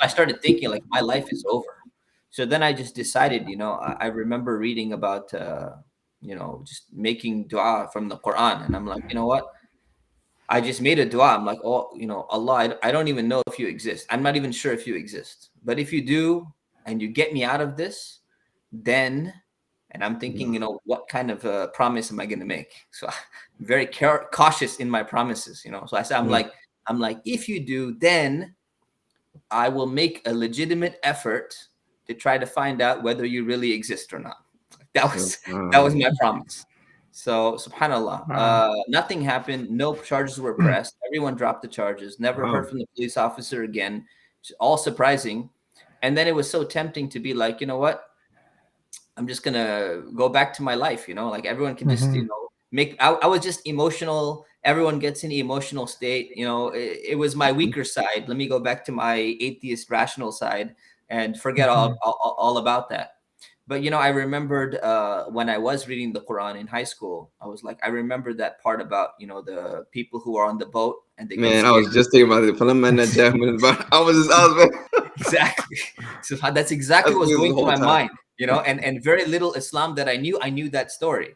I started thinking like my life is over. So then I just decided, I remember reading about, just making dua from the Quran. And I'm like, you know what? I just made a dua. I'm like, oh, Allah, I don't even know if you exist. I'm not even sure if you exist. But if you do, and you get me out of this, then, and I'm thinking, what kind of promise am I going to make? So I'm very cautious in my promises, So I said, I'm like, if you do, then I will make a legitimate effort to try to find out whether you really exist or not. That was my promise. So subhanallah, nothing happened. No charges were pressed. Everyone dropped the charges. Never heard Wow. from the police officer again. All surprising. And then it was so tempting to be like, you know what? I'm just gonna go back to my life. Like everyone can just, make. I was just emotional. Everyone gets in the emotional state. It was my weaker side. Let me go back to my atheist, rational side and forget all about that. But I remembered when I was reading the Quran in high school, I was like, I remember that part about the people who are on the boat and they get Man, I scared. was just thinking about it. فَلَمَّا نَجَّاهُمْ إِلَى الْبَرِّ. Exactly. So that's exactly That's what was me the going through whole my time. mind. And very little Islam that I knew that story.